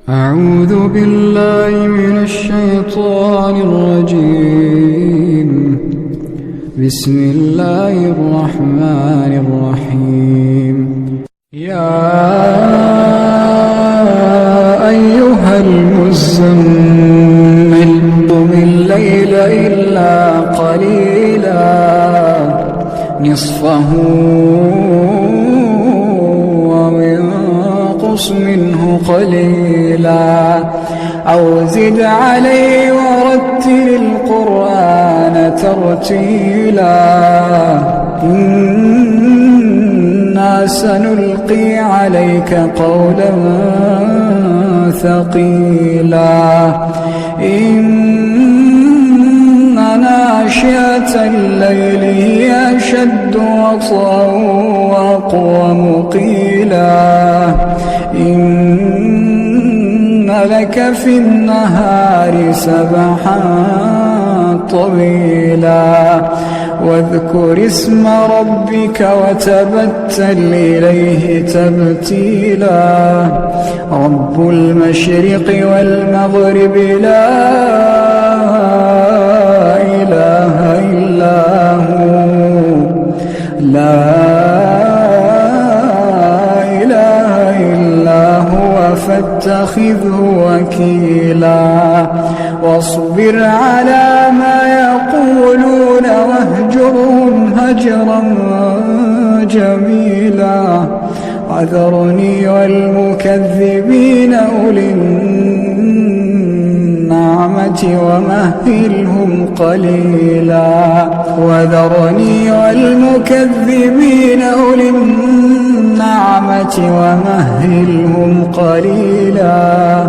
أعوذ بالله من الشيطان الرجيم. بسم الله الرحمن الرحيم. يا أيها المزمل قم الليل إلا قليلا نصفه أو انقص منه قليلا أو زد عليه ورتل القرآن ترتيلا إنا سنلقي عليك قولا ثقيلا إن ناشئة الليل هي أشد وطئا وأقوم قيلا إن لك في النهار سبحا طويلا واذكر اسم ربك وتبتل إليه تبتيلا رب المشرق والمغرب لا إله إلا هو فاتخذه وكيلا واصبر على ما يقولون واهجرهم هجرا جميلا وذرني والمكذبين أولي النعمة ومهلهم قليلا وذرني والمكذبين أولي النعمة ومهلهم قليلا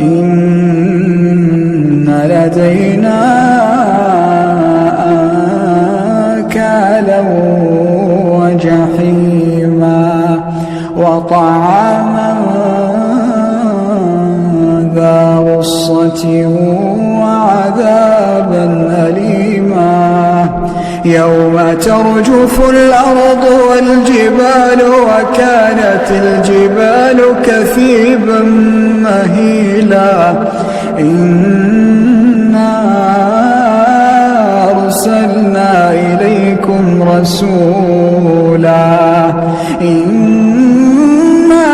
إن لدينا أنكالا وجحيما وطعاما ذا غصة وعذابا أليما يوم ترجف الأرض والجبال وكانت الجبال كثيبا مهيلا إنا أرسلنا إليكم رسولا إنا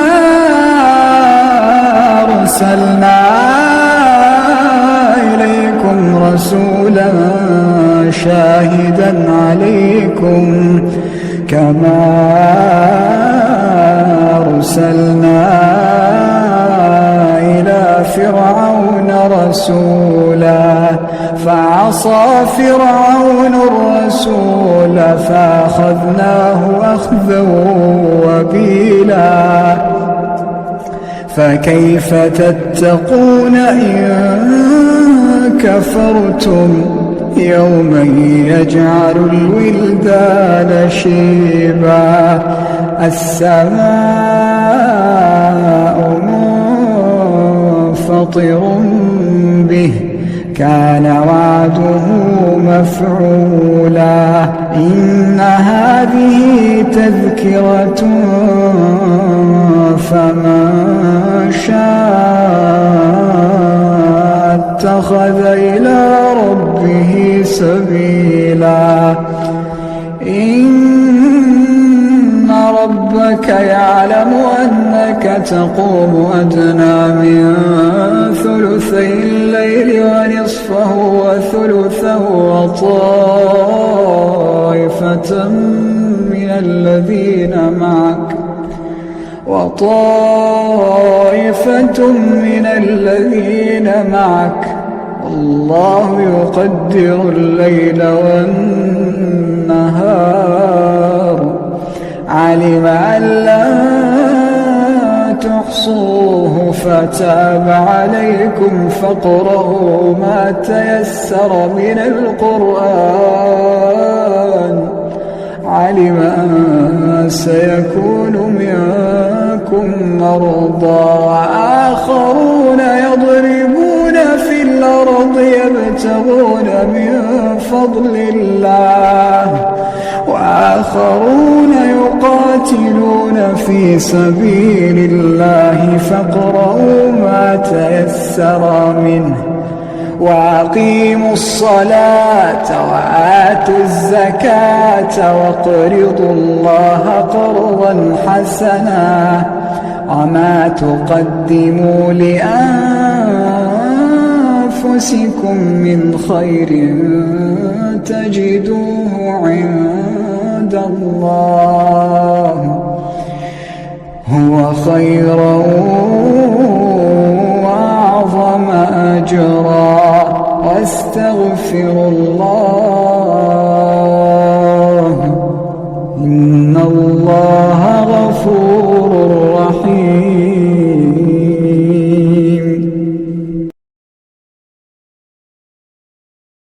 أرسلنا إليكم رسولا شاهدا عليكم كما أرسلنا إلى فرعون رسولا فعصى فرعون الرسول فأخذناه أخذا وبيلا فكيف تتقون إن كفرتم يوما يجعل الولدان شيبا السماء منفطر به كان وعده مفعولا إن هذه تذكرة فمن شاء اتخذ إلى ربه سبيلا إن ربك يعلم أنك تقوم أدنى من ثلثي الليل ونصفه وثلثه وطائفة من الذين معك الله يقدر الليل والنهار علم أن لن تحصوه فتاب عليكم فاقرؤوا ما تيسر من القرآن علم أن سيكون منكم مرضى وآخرون يضربون في الأرض يبتغون من فضل الله وآخرون يقاتلون في سبيل الله فاقرؤوا ما تيسر منه وأقيموا الصلاة وآتوا الزكاة وَاقْرِضُوا الله قرضا حسنا وما تقدموا لأنفسكم من خير تجدوه عند الله هو خيرا وأعظم أجرا واستغفروا الله